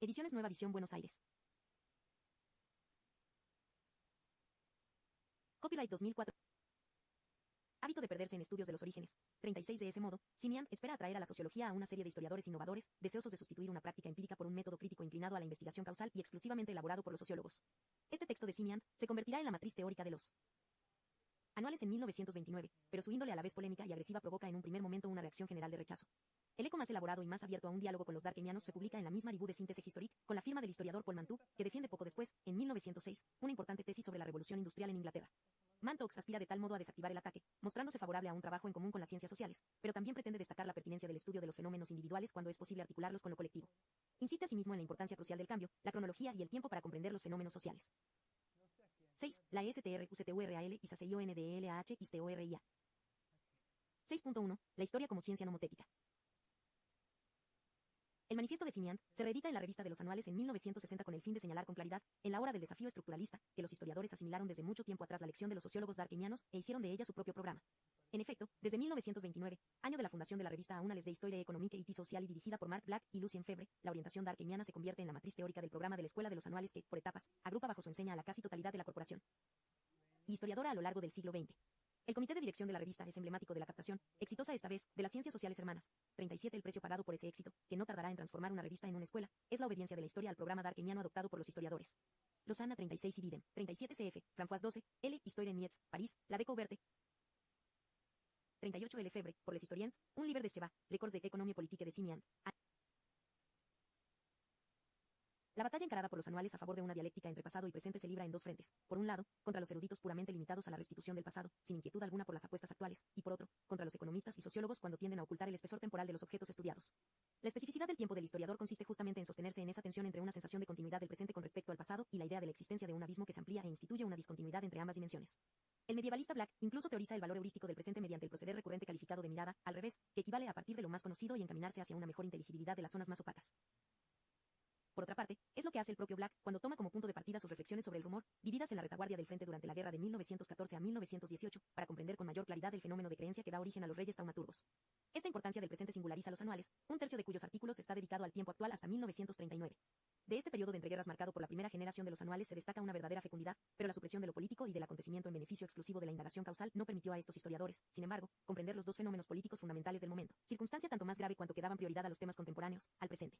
Ediciones Nueva Visión, Buenos Aires. Copyright 2004. Hábito de perderse en estudios de los orígenes. 36. De ese modo, Simian espera atraer a la sociología a una serie de historiadores innovadores, deseosos de sustituir una práctica empírica por un método crítico inclinado a la investigación causal y exclusivamente elaborado por los sociólogos. Este texto de Simian se convertirá en la matriz teórica de los anuales en 1929, pero su índole a la vez polémica y agresiva provoca en un primer momento una reacción general de rechazo. El eco más elaborado y más abierto a un diálogo con los Durkheimianos se publica en la misma revue de síntesis historique, con la firma del historiador Paul Mantoux, que defiende poco después, en 1906, una importante tesis sobre la revolución industrial en Inglaterra. Mantoux aspira de tal modo a desactivar el ataque, mostrándose favorable a un trabajo en común con las ciencias sociales, pero también pretende destacar la pertinencia del estudio de los fenómenos individuales cuando es posible articularlos con lo colectivo. Insiste asimismo en la importancia crucial del cambio, la cronología y el tiempo para comprender los fenómenos sociales. 6. La ESTR, UCTURAL, ISACIONDELAH, ISTORIA. 6.1. La historia como ciencia nomotética. El manifiesto de Simian se reedita en la revista de los anuales en 1960 con el fin de señalar con claridad, en la hora del desafío estructuralista, que los historiadores asimilaron desde mucho tiempo atrás la lección de los sociólogos durkheimianos e hicieron de ella su propio programa. En efecto, desde 1929, año de la fundación de la revista Annales de Histoire économique et sociale y dirigida por Marc Black y Lucien Febvre, la orientación durkheimiana se convierte en la matriz teórica del programa de la Escuela de los Anuales que, por etapas, agrupa bajo su enseña a la casi totalidad de la corporación historiadora a lo largo del siglo XX. El comité de dirección de la revista es emblemático de la captación, exitosa esta vez, de las ciencias sociales hermanas. 37. El precio pagado por ese éxito, que no tardará en transformar una revista en una escuela, es la obediencia de la historia al programa durkheimiano adoptado por los historiadores. Lausanne 36 y Bidem. 37 CF, François 12, L. Histoire en Mietz, París, La Découverte. 38 L. Febvre, por les historiens, un livre d'Escheva, les cours d'économie politique de Simian. La batalla encarada por los anuales a favor de una dialéctica entre pasado y presente se libra en dos frentes. Por un lado, contra los eruditos puramente limitados a la restitución del pasado, sin inquietud alguna por las apuestas actuales, y por otro, contra los economistas y sociólogos cuando tienden a ocultar el espesor temporal de los objetos estudiados. La especificidad del tiempo del historiador consiste justamente en sostenerse en esa tensión entre una sensación de continuidad del presente con respecto al pasado y la idea de la existencia de un abismo que se amplía e instituye una discontinuidad entre ambas dimensiones. El medievalista Black incluso teoriza el valor heurístico del presente mediante el proceder recurrente calificado de mirada, al revés, que equivale a partir de lo más conocido y encaminarse hacia una mejor inteligibilidad de las zonas más opacas. Por otra parte, es lo que hace el propio Black cuando toma como punto de partida sus reflexiones sobre el rumor, vividas en la retaguardia del frente durante la guerra de 1914 a 1918, para comprender con mayor claridad el fenómeno de creencia que da origen a los reyes taumaturgos. Esta importancia del presente singulariza los anuales, un tercio de cuyos artículos está dedicado al tiempo actual hasta 1939. De este periodo de entreguerras marcado por la primera generación de los anuales se destaca una verdadera fecundidad, pero la supresión de lo político y del acontecimiento en beneficio exclusivo de la indagación causal no permitió a estos historiadores, sin embargo, comprender los dos fenómenos políticos fundamentales del momento, circunstancia tanto más grave cuanto que daban prioridad a los temas contemporáneos, al presente.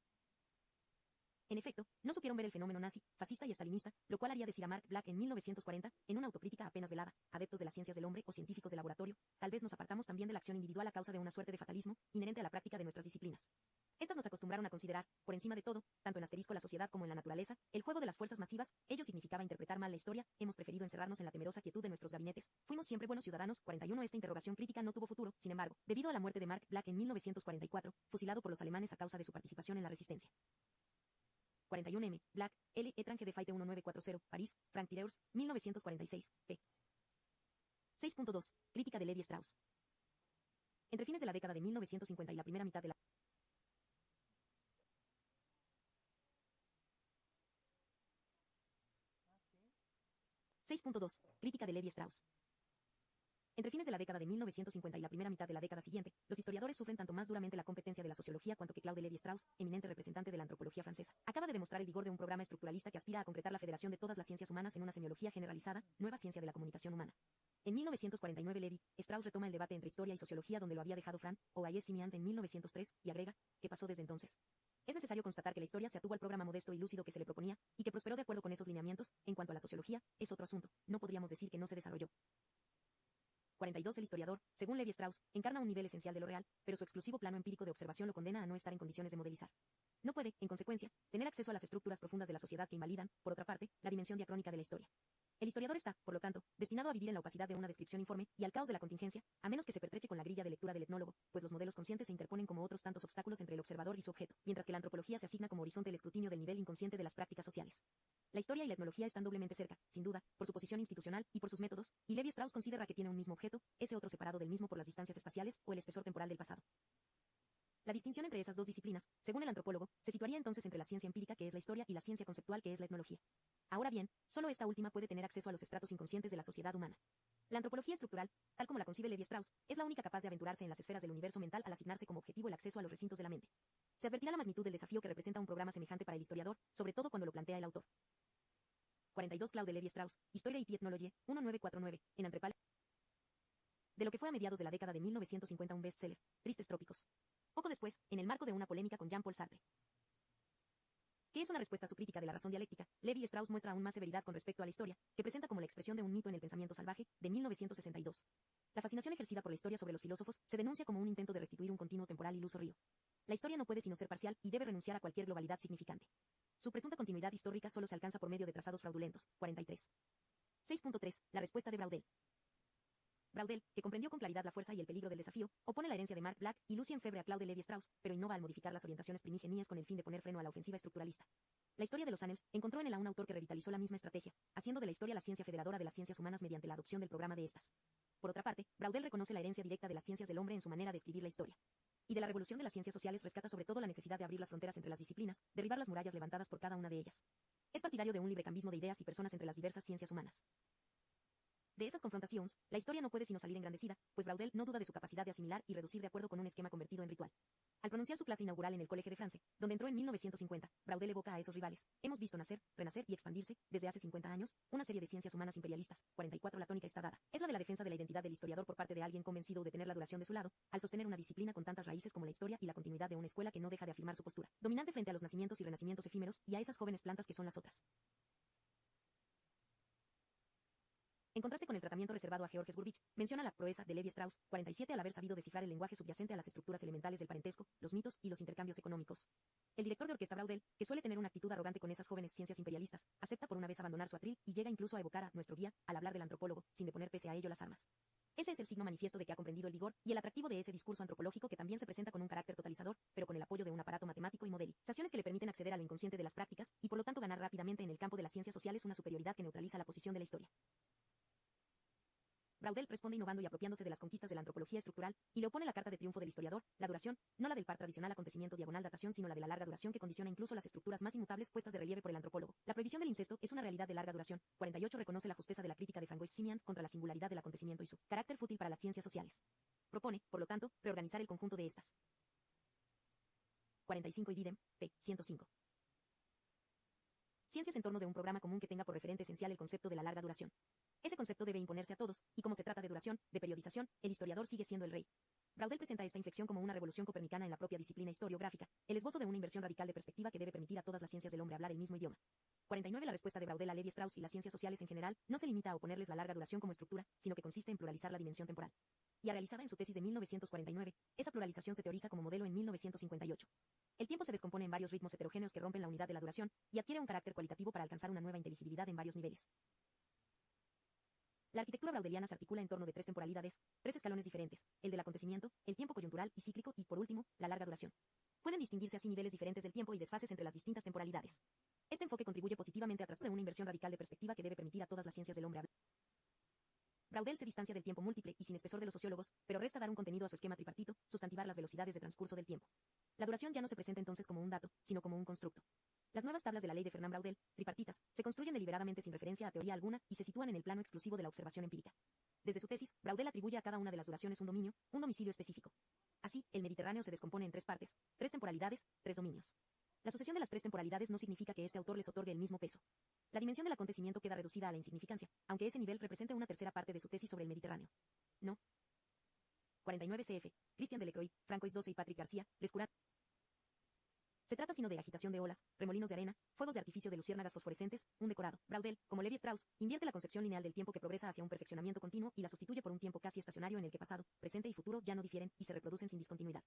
En efecto, no supieron ver el fenómeno nazi, fascista y estalinista, lo cual haría decir a Marc Black en 1940, en una autocrítica apenas velada, adeptos de las ciencias del hombre o científicos de laboratorio, tal vez nos apartamos también de la acción individual a causa de una suerte de fatalismo, inherente a la práctica de nuestras disciplinas. Estas nos acostumbraron a considerar, por encima de todo, tanto en asterisco la sociedad como en la naturaleza, el juego de las fuerzas masivas, ello significaba interpretar mal la historia, hemos preferido encerrarnos en la temerosa quietud de nuestros gabinetes, fuimos siempre buenos ciudadanos. 41 Esta interrogación crítica no tuvo futuro, sin embargo, debido a la muerte de Marc Black en 1944, fusilado por los alemanes a causa de su participación en la resistencia. 41 Black, L. Étrange de Fight 1940, París, Frank Tireurs, 1946, p. 6.2. Crítica de Levi Strauss. Entre fines de la década de 1950 y la primera mitad de la 6.2. Crítica de Levi Strauss. Entre fines de la década de 1950 y la primera mitad de la década siguiente, los historiadores sufren tanto más duramente la competencia de la sociología cuanto que Claude Lévi-Strauss, eminente representante de la antropología francesa, acaba de demostrar el vigor de un programa estructuralista que aspira a concretar la federación de todas las ciencias humanas en una semiología generalizada, nueva ciencia de la comunicación humana. En 1949 Lévi-Strauss retoma el debate entre historia y sociología donde lo había dejado François Simian en 1903, y agrega, ¿qué pasó desde entonces? Es necesario constatar que la historia se atuvo al programa modesto y lúcido que se le proponía, y que prosperó de acuerdo con esos lineamientos. En cuanto a la sociología, es otro asunto, no podríamos decir que no se desarrolló. 42 El historiador, según Levi Strauss, encarna un nivel esencial de lo real, pero su exclusivo plano empírico de observación lo condena a no estar en condiciones de modelizar. No puede, en consecuencia, tener acceso a las estructuras profundas de la sociedad que invalidan, por otra parte, la dimensión diacrónica de la historia. El historiador está, por lo tanto, destinado a vivir en la opacidad de una descripción informe y al caos de la contingencia, a menos que se pertreche con la grilla de lectura del etnólogo, pues los modelos conscientes se interponen como otros tantos obstáculos entre el observador y su objeto, mientras que la antropología se asigna como horizonte el escrutinio del nivel inconsciente de las prácticas sociales. La historia y la etnología están doblemente cerca, sin duda, por su posición institucional y por sus métodos, y Levi Strauss considera que tiene un mismo objeto, ese otro separado del mismo por las distancias espaciales o el espesor temporal del pasado. La distinción entre esas dos disciplinas, según el antropólogo, se situaría entonces entre la ciencia empírica que es la historia y la ciencia conceptual que es la etnología. Ahora bien, solo esta última puede tener acceso a los estratos inconscientes de la sociedad humana. La antropología estructural, tal como la concibe Levi Strauss, es la única capaz de aventurarse en las esferas del universo mental al asignarse como objetivo el acceso a los recintos de la mente. Se advertirá la magnitud del desafío que representa un programa semejante para el historiador, sobre todo cuando lo plantea el autor. 42 Claude Lévi-Strauss, Historia et Ethnologie, 1949, en Entrepal. De lo que fue a mediados de la década de 1950 un bestseller, Tristes Trópicos. Poco después, en el marco de una polémica con Jean-Paul Sartre, que es una respuesta a su crítica de la razón dialéctica, Lévi-Strauss muestra aún más severidad con respecto a la historia, que presenta como la expresión de un mito en el pensamiento salvaje, de 1962. La fascinación ejercida por la historia sobre los filósofos se denuncia como un intento de restituir un continuo temporal ilusorio. La historia no puede sino ser parcial y debe renunciar a cualquier globalidad significante. Su presunta continuidad histórica solo se alcanza por medio de trazados fraudulentos. 43. 6.3. La respuesta de Braudel. Braudel, que comprendió con claridad la fuerza y el peligro del desafío, opone la herencia de Marc Black y Lucien Febvre a Claude Lévi-Strauss, pero innova al modificar las orientaciones primigenias con el fin de poner freno a la ofensiva estructuralista. La historia de los Annales encontró en él a un autor que revitalizó la misma estrategia, haciendo de la historia la ciencia federadora de las ciencias humanas mediante la adopción del programa de estas. Por otra parte, Braudel reconoce la herencia directa de las ciencias del hombre en su manera de escribir la historia. Y de la revolución de las ciencias sociales rescata sobre todo la necesidad de abrir las fronteras entre las disciplinas, derribar las murallas levantadas por cada una de ellas. Es partidario de un librecambismo de ideas y personas entre las diversas ciencias humanas. De esas confrontaciones, la historia no puede sino salir engrandecida, pues Braudel no duda de su capacidad de asimilar y reducir de acuerdo con un esquema convertido en ritual. Al pronunciar su clase inaugural en el Collège de France, donde entró en 1950, Braudel evoca a esos rivales. Hemos visto nacer, renacer y expandirse, desde hace 50 años, una serie de ciencias humanas imperialistas. 44. La tónica está dada. Es la de la defensa de la identidad del historiador por parte de alguien convencido de tener la duración de su lado, al sostener una disciplina con tantas raíces como la historia y la continuidad de una escuela que no deja de afirmar su postura dominante frente a los nacimientos y renacimientos efímeros y a esas jóvenes plantas que son las otras. En contraste con el tratamiento reservado a Georges Burbidge, menciona la proeza de Lévi-Strauss, 47, al haber sabido descifrar el lenguaje subyacente a las estructuras elementales del parentesco, los mitos y los intercambios económicos. El director de orquesta Braudel, que suele tener una actitud arrogante con esas jóvenes ciencias imperialistas, acepta por una vez abandonar su atril y llega incluso a evocar a nuestro guía al hablar del antropólogo, sin deponer pese a ello las armas. Ese es el signo manifiesto de que ha comprendido el vigor y el atractivo de ese discurso antropológico que también se presenta con un carácter totalizador, pero con el apoyo de un aparato matemático y modelizaciones que le permiten acceder a lo inconsciente de las prácticas y por lo tanto ganar rápidamente en el campo de las ciencias sociales una superioridad que neutraliza la posición de la historia. Braudel responde innovando y apropiándose de las conquistas de la antropología estructural, y le opone la carta de triunfo del historiador, la duración, no la del par tradicional acontecimiento diagonal datación, sino la de la larga duración que condiciona incluso las estructuras más inmutables puestas de relieve por el antropólogo. La prohibición del incesto es una realidad de larga duración. 48. Reconoce la justeza de la crítica de Francois Simian contra la singularidad del acontecimiento y su carácter fútil para las ciencias sociales. Propone, por lo tanto, reorganizar el conjunto de estas. 45. Ibidem, p. 105. Ciencias en torno de un programa común que tenga por referente esencial el concepto de la larga duración. Ese concepto debe imponerse a todos, y como se trata de duración, de periodización, el historiador sigue siendo el rey. Braudel presenta esta inflexión como una revolución copernicana en la propia disciplina historiográfica, el esbozo de una inversión radical de perspectiva que debe permitir a todas las ciencias del hombre hablar el mismo idioma. 49. La respuesta de Braudel a Lévi-Strauss y las ciencias sociales en general no se limita a oponerles la larga duración como estructura, sino que consiste en pluralizar la dimensión temporal. Y realizada en su tesis de 1949, esa pluralización se teoriza como modelo en 1958. El tiempo se descompone en varios ritmos heterogéneos que rompen la unidad de la duración y adquiere un carácter cualitativo para alcanzar una nueva inteligibilidad en varios niveles. La arquitectura braudeliana se articula en torno de tres temporalidades, tres escalones diferentes, el del acontecimiento, el tiempo coyuntural y cíclico y, por último, la larga duración. Pueden distinguirse así niveles diferentes del tiempo y desfases entre las distintas temporalidades. Este enfoque contribuye positivamente a trazar una inversión radical de perspectiva que debe permitir a todas las ciencias del hombre hablar. Braudel se distancia del tiempo múltiple y sin espesor de los sociólogos, pero resta dar un contenido a su esquema tripartito, sustantivar las velocidades de transcurso del tiempo. La duración ya no se presenta entonces como un dato, sino como un constructo. Las nuevas tablas de la ley de Fernand Braudel, tripartitas, se construyen deliberadamente sin referencia a teoría alguna y se sitúan en el plano exclusivo de la observación empírica. Desde su tesis, Braudel atribuye a cada una de las duraciones un dominio, un domicilio específico. Así, el Mediterráneo se descompone en tres partes, tres temporalidades, tres dominios. La sucesión de las tres temporalidades no significa que este autor les otorgue el mismo peso. La dimensión del acontecimiento queda reducida a la insignificancia, aunque ese nivel represente una tercera parte de su tesis sobre el Mediterráneo. No. 49 cf. Christian Delecroix, Francois 12 y Patrick García, Lescurat. Se trata sino de agitación de olas, remolinos de arena, fuegos de artificio de luciérnagas fosforescentes, un decorado. Braudel, como Lévi-Strauss, invierte la concepción lineal del tiempo que progresa hacia un perfeccionamiento continuo y la sustituye por un tiempo casi estacionario en el que pasado, presente y futuro ya no difieren y se reproducen sin discontinuidad.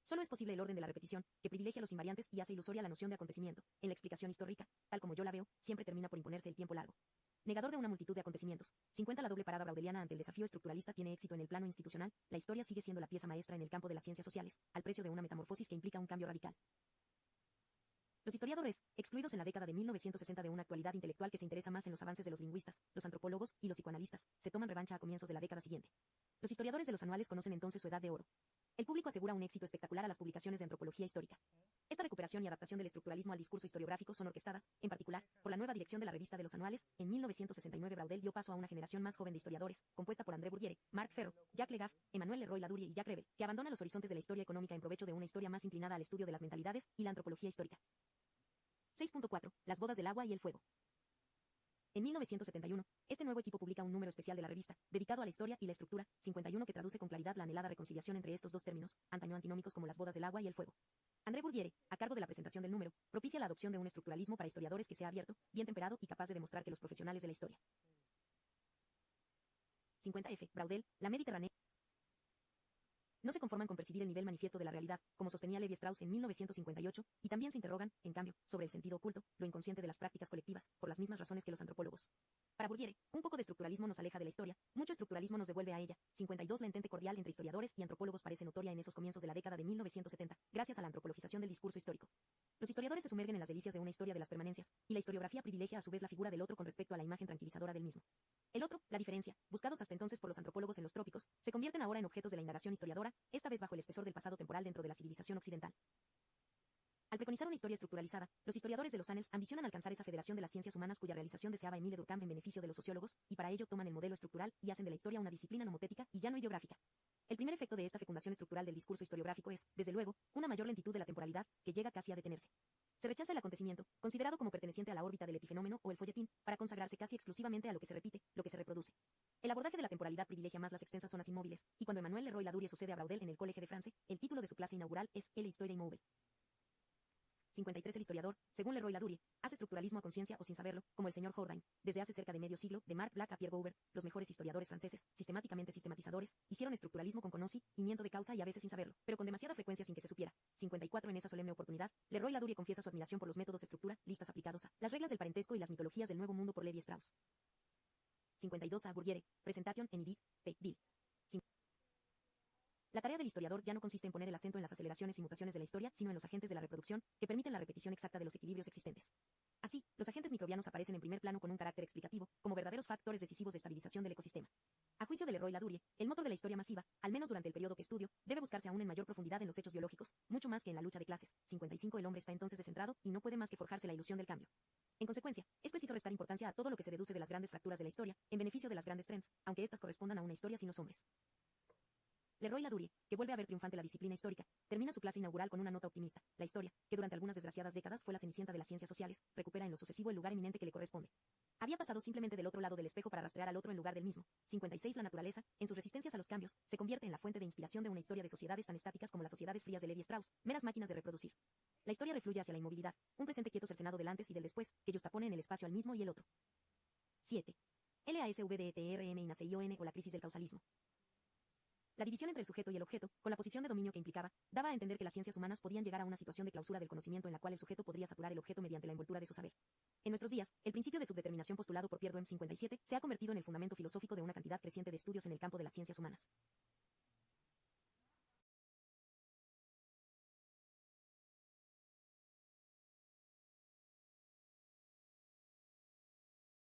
Solo es posible el orden de la repetición, que privilegia los invariantes y hace ilusoria la noción de acontecimiento. En la explicación histórica, tal como yo la veo, siempre termina por imponerse el tiempo largo. Negador de una multitud de acontecimientos. 50. La doble parada braudeliana ante el desafío estructuralista tiene éxito en el plano institucional, la historia sigue siendo la pieza maestra en el campo de las ciencias sociales, al precio de una metamorfosis que implica un cambio radical. Los historiadores, excluidos en la década de 1960 de una actualidad intelectual que se interesa más en los avances de los lingüistas, los antropólogos y los psicoanalistas, se toman revancha a comienzos de la década siguiente. Los historiadores de los anuales conocen entonces su edad de oro. El público asegura un éxito espectacular a las publicaciones de antropología histórica. Esta recuperación y adaptación del estructuralismo al discurso historiográfico son orquestadas, en particular, por la nueva dirección de la revista de los anuales. En 1969 Braudel dio paso a una generación más joven de historiadores, compuesta por André Bourdieu, Marc Ferro, Jacques Legave, Emmanuel Leroy-Ladurie y Jacques Rebel, que abandona los horizontes de la historia económica en provecho de una historia más inclinada al estudio de las mentalidades y la antropología histórica. 6.4. Las bodas del agua y el fuego. En 1971, este nuevo equipo publica un número especial de la revista, dedicado a la historia y la estructura, 51, que traduce con claridad la anhelada reconciliación entre estos dos términos, antaño antinómicos como las bodas del agua y el fuego. André Bourdieu, a cargo de la presentación del número, propicia la adopción de un estructuralismo para historiadores que sea abierto, bien temperado y capaz de demostrar que los profesionales de la historia. 50F. Braudel, la Mediterránea. No se conforman con percibir el nivel manifiesto de la realidad, como sostenía Levi Strauss en 1958, y también se interrogan, en cambio, sobre el sentido oculto, lo inconsciente de las prácticas colectivas, por las mismas razones que los antropólogos. Para Bourdieu, un poco de estructuralismo nos aleja de la historia, mucho estructuralismo nos devuelve a ella. 52. La entente cordial entre historiadores y antropólogos parece notoria en esos comienzos de la década de 1970, gracias a la antropologización del discurso histórico. Los historiadores se sumergen en las delicias de una historia de las permanencias, y la historiografía privilegia a su vez la figura del otro con respecto a la imagen tranquilizadora del mismo. El otro, la diferencia, buscados hasta entonces por los antropólogos en los trópicos, se convierten ahora en objetos de la indagación historiadora, esta vez bajo el espesor del pasado temporal dentro de la civilización occidental. Al preconizar una historia estructuralizada, los historiadores de los Annales ambicionan alcanzar esa federación de las ciencias humanas cuya realización deseaba Émile Durkheim en beneficio de los sociólogos, y para ello toman el modelo estructural y hacen de la historia una disciplina nomotética y ya no ideográfica. El primer efecto de esta fecundación estructural del discurso historiográfico es, desde luego, una mayor lentitud de la temporalidad, que llega casi a detenerse. Se rechaza el acontecimiento, considerado como perteneciente a la órbita del epifenómeno o el folletín, para consagrarse casi exclusivamente a lo que se repite, lo que se reproduce. El abordaje de la temporalidad privilegia más las extensas zonas inmóviles, y cuando Emmanuel Leroy-Ladurie sucede a Braudel en el Collège de France, el título de su clase inaugural es El Histoire immobile. 53. El historiador, según Leroy-Ladurie, hace estructuralismo a conciencia o sin saberlo, como el señor Jourdain. Desde hace cerca de medio siglo, de Marc Black a Pierre Gouver, los mejores historiadores franceses, sistemáticamente sistematizadores, hicieron estructuralismo con conocimiento de causa y a veces sin saberlo, pero con demasiada frecuencia sin que se supiera. 54. En esa solemne oportunidad, Leroy-Ladurie confiesa su admiración por los métodos estructura, listas aplicados a las reglas del parentesco y las mitologías del Nuevo Mundo por Levi Strauss. 52. A Bourdieu, Presentation en Ibid, P. Bill. La tarea del historiador ya no consiste en poner el acento en las aceleraciones y mutaciones de la historia, sino en los agentes de la reproducción, que permiten la repetición exacta de los equilibrios existentes. Así, los agentes microbianos aparecen en primer plano con un carácter explicativo, como verdaderos factores decisivos de estabilización del ecosistema. A juicio de Leroy-Ladurie, el motor de la historia masiva, al menos durante el periodo que estudio, debe buscarse aún en mayor profundidad en los hechos biológicos, mucho más que en la lucha de clases. 55. El hombre está entonces descentrado, y no puede más que forjarse la ilusión del cambio. En consecuencia, es preciso restar importancia a todo lo que se deduce de las grandes fracturas de la historia, en beneficio de las grandes trends, aunque éstas correspondan a una historia sin los hombres. Leroy-Ladurie, que vuelve a ver triunfante la disciplina histórica, termina su clase inaugural con una nota optimista. La historia, que durante algunas desgraciadas décadas fue la cenicienta de las ciencias sociales, recupera en lo sucesivo el lugar eminente que le corresponde. Había pasado simplemente del otro lado del espejo para rastrear al otro en lugar del mismo. 56. La naturaleza, en sus resistencias a los cambios, se convierte en la fuente de inspiración de una historia de sociedades tan estáticas como las sociedades frías de Levi Strauss, meras máquinas de reproducir. La historia refluye hacia la inmovilidad, un presente quieto cercenado del antes y del después, que justapone en el espacio al mismo y el otro. 7. LASVDETRM INACION o la crisis del causalismo. La división entre el sujeto y el objeto, con la posición de dominio que implicaba, daba a entender que las ciencias humanas podían llegar a una situación de clausura del conocimiento en la cual el sujeto podría saturar el objeto mediante la envoltura de su saber. En nuestros días, el principio de subdeterminación postulado por Pierre Duhem 57 se ha convertido en el fundamento filosófico de una cantidad creciente de estudios en el campo de las ciencias humanas.